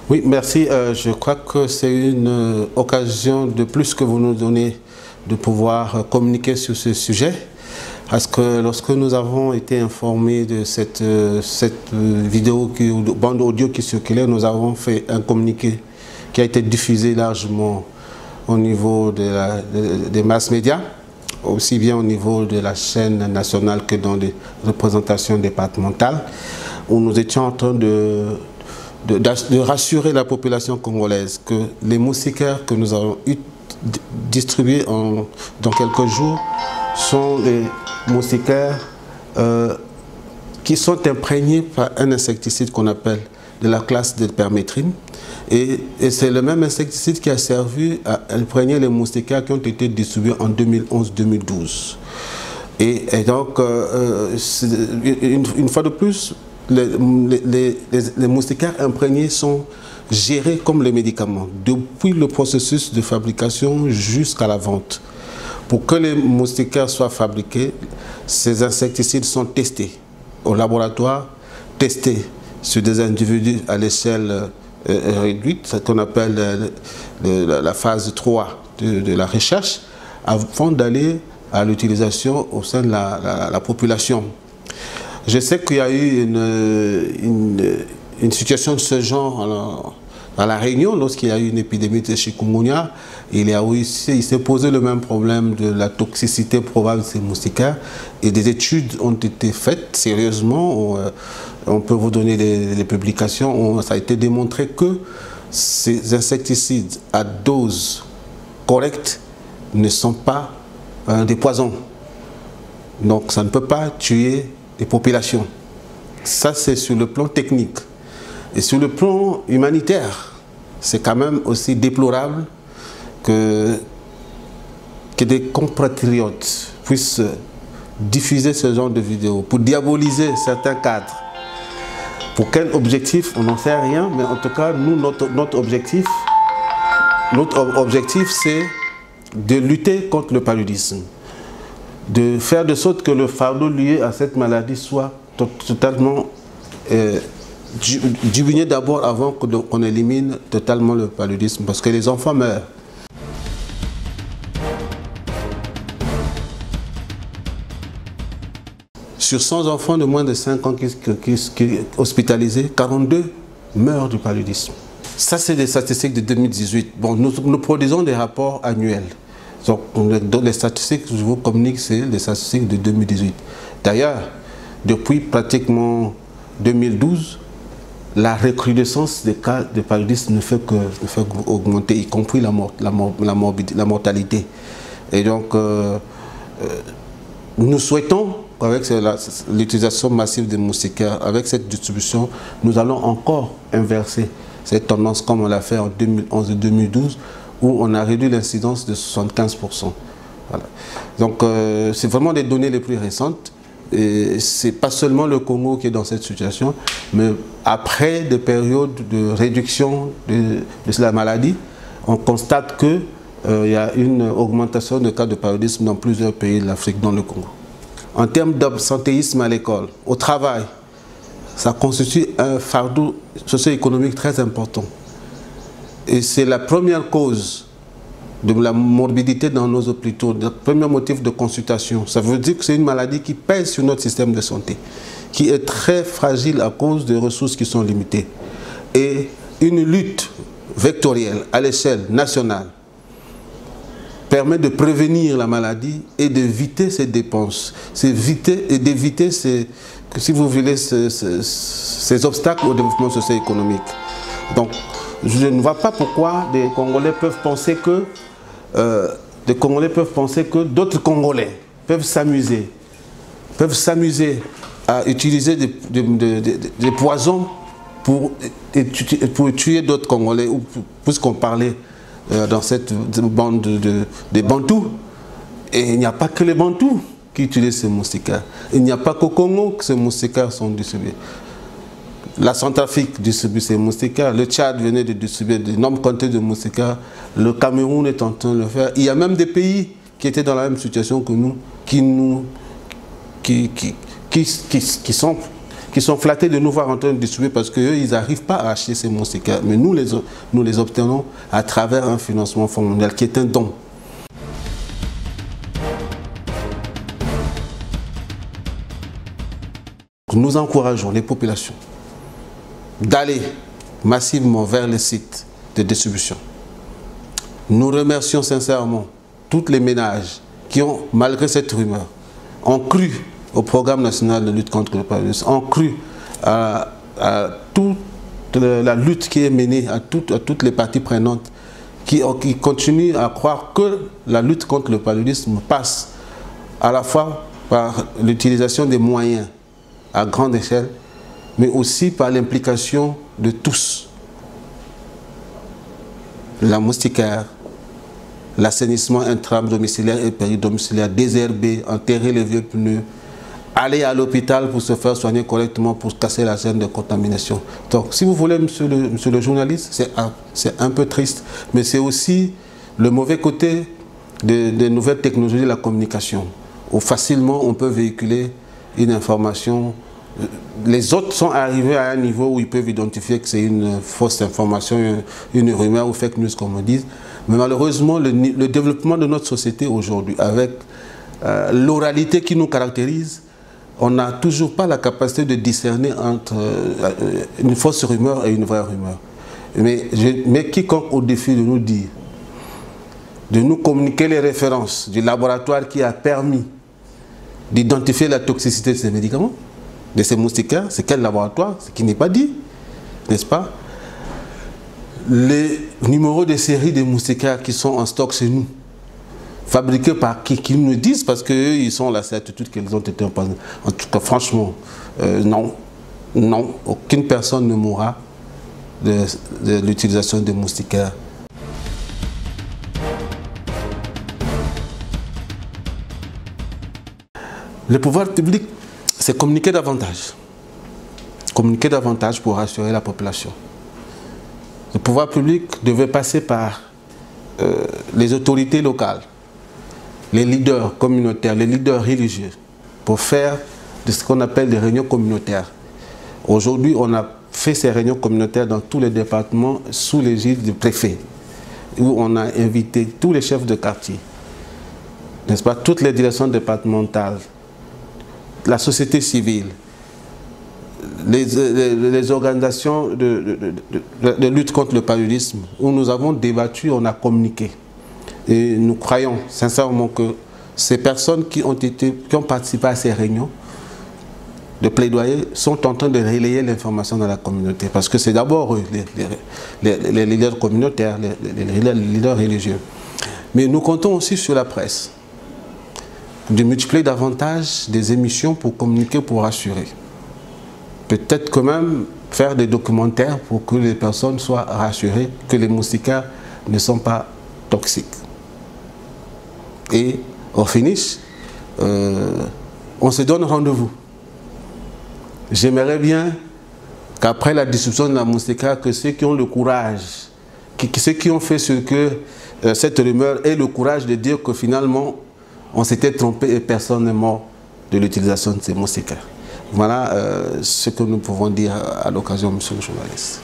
Oui, merci. Je crois que c'est une occasion de plus que vous nous donnez de pouvoir communiquer sur ce sujet. Parce que lorsque nous avons été informés de cette vidéo, bande audio qui circulait, nous avons fait un communiqué qui a été diffusé largement au niveau des masses médias, aussi bien au niveau de la chaîne nationale que dans les représentations départementales, où nous étions en train de rassurer la population congolaise que les moustiquaires que nous avons distribués dans quelques jours sont des moustiquaires qui sont imprégnés par un insecticide qu'on appelle de la classe de permétrine. Et c'est le même insecticide qui a servi à imprégner les moustiquaires qui ont été distribués en 2011-2012. Et donc, une fois de plus, les moustiquaires imprégnés sont gérés comme les médicaments, depuis le processus de fabrication jusqu'à la vente. Pour que les moustiquaires soient fabriqués, ces insecticides sont testés au laboratoire, testés sur des individus à l'échelle réduite, ce qu'on appelle la phase 3 de la recherche, avant d'aller à l'utilisation au sein de la population. Je sais qu'il y a eu une situation de ce genre à La Réunion, lorsqu'il y a eu une épidémie de chikungunya. Il s'est posé le même problème de la toxicité probable de ces moustiquaires. Et des études ont été faites sérieusement. On peut vous donner des publications. Ça a été démontré que ces insecticides à dose correcte ne sont pas des poisons. Donc ça ne peut pas tuer les populations. Ça, c'est sur le plan technique. Et sur le plan humanitaire, c'est quand même aussi déplorable que des compatriotes puissent diffuser ce genre de vidéos pour diaboliser certains cadres. Pour quel objectif, on n'en sait rien, mais en tout cas, nous, notre objectif, c'est de lutter contre le paludisme, de faire de sorte que le fardeau lié à cette maladie soit totalement diminué d'abord avant qu'on élimine totalement le paludisme, parce que les enfants meurent. Sur 100 enfants de moins de 5 ans qui hospitalisés, 42 meurent du paludisme. Ça, c'est des statistiques de 2018. Bon, nous produisons des rapports annuels. Donc, les statistiques que je vous communique, c'est les statistiques de 2018. D'ailleurs, depuis pratiquement 2012, la recrudescence des cas de paludisme ne fait qu'augmenter, y compris la mortalité. Et donc, nous souhaitons qu'avec l'utilisation massive des moustiquaires, avec cette distribution, nous allons encore inverser cette tendance comme on l'a fait en 2011 et 2012, où on a réduit l'incidence de 75%. Voilà. Donc, c'est vraiment des données les plus récentes. Et c'est pas seulement le Congo qui est dans cette situation, mais après des périodes de réduction de la maladie, on constate qu'il y a une augmentation de cas de paludisme dans plusieurs pays de l'Afrique, dont le Congo. En termes d'absentéisme à l'école, au travail, ça constitue un fardeau socio-économique très important. Et c'est la première cause de la morbidité dans nos hôpitaux, le premier motif de consultation. Ça veut dire que c'est une maladie qui pèse sur notre système de santé, qui est très fragile à cause des ressources qui sont limitées. Et une lutte vectorielle à l'échelle nationale permet de prévenir la maladie et d'éviter ces dépenses. C'est d'éviter, si vous voulez, ces obstacles au développement socio-économique. Donc, je ne vois pas pourquoi des Congolais peuvent penser que d'autres Congolais peuvent s'amuser à utiliser des poisons pour tuer d'autres Congolais, puisqu'on parlait dans cette bande des Bantous. Et il n'y a pas que les Bantous qui utilisent ces moustiquaires. Il n'y a pas qu'au Congo que ces moustiquaires sont distribués. La Centrafrique distribue ces moustiquaires, le Tchad venait de distribuer d'énormes quantités de moustiquaires, le Cameroun est en train de le faire. Il y a même des pays qui étaient dans la même situation que nous, qui qui sont flattés de nous voir en train de distribuer parce qu'eux, ils n'arrivent pas à acheter ces moustiquaires. Mais nous les obtenons à travers un financement Fonds mondial qui est un don. Nous encourageons les populations d'aller massivement vers les sites de distribution. Nous remercions sincèrement tous les ménages qui ont, malgré cette rumeur, ont cru au programme national de lutte contre le paludisme, ont cru à toute la lutte qui est menée, à toutes les parties prenantes, qui continuent à croire que la lutte contre le paludisme passe à la fois par l'utilisation des moyens à grande échelle, mais aussi par l'implication de tous. La moustiquaire, l'assainissement intradomiciliaire et péridomiciliaire, désherber, enterrer les vieux pneus, aller à l'hôpital pour se faire soigner correctement, pour casser la chaîne de contamination. Donc, si vous voulez, monsieur le journaliste, c'est un peu triste, mais c'est aussi le mauvais côté des nouvelles technologies de la communication, où facilement on peut véhiculer une information. Les autres sont arrivés à un niveau où ils peuvent identifier que c'est une fausse information, une rumeur ou fake news comme on dit. Mais malheureusement, le développement de notre société aujourd'hui, avec l'oralité qui nous caractérise, on n'a toujours pas la capacité de discerner entre une fausse rumeur et une vraie rumeur. Mais quiconque au défi de nous dire, de nous communiquer les références du laboratoire qui a permis d'identifier la toxicité de ces médicaments, de ces moustiquaires, c'est quel laboratoire, ce qui n'est pas dit, n'est-ce pas? Les numéros de série des moustiquaires qui sont en stock chez nous, fabriqués par qui nous disent, parce qu'eux, ils sont la certitude qu'ils ont été empoisonnés. En tout cas, franchement, non, aucune personne ne mourra de l'utilisation des moustiquaires. Le pouvoir public, c'est communiquer davantage. Communiquer davantage pour rassurer la population. Le pouvoir public devait passer par les autorités locales, les leaders communautaires, les leaders religieux, pour faire de ce qu'on appelle des réunions communautaires. Aujourd'hui, on a fait ces réunions communautaires dans tous les départements sous l'égide du préfet, où on a invité tous les chefs de quartier, n'est-ce pas, toutes les directions départementales, la société civile, les organisations de lutte contre le paludisme, où nous avons débattu, on a communiqué. Et nous croyons sincèrement que ces personnes qui ont participé à ces réunions de plaidoyer sont en train de relayer l'information dans la communauté. Parce que c'est d'abord eux, les leaders communautaires, les leaders religieux. Mais nous comptons aussi sur la presse, de multiplier davantage des émissions pour communiquer, pour rassurer. Peut-être quand même faire des documentaires pour que les personnes soient rassurées que les moustiquaires ne sont pas toxiques. Et au finish, on se donne rendez-vous. J'aimerais bien qu'après la distribution de la moustiquaire, que ceux qui ont le courage, ceux qui ont fait ce que cette rumeur aient le courage de dire que finalement, on s'était trompé et personne n'est mort de l'utilisation de ces moustiquaires. Voilà ce que nous pouvons dire à l'occasion, monsieur le journaliste.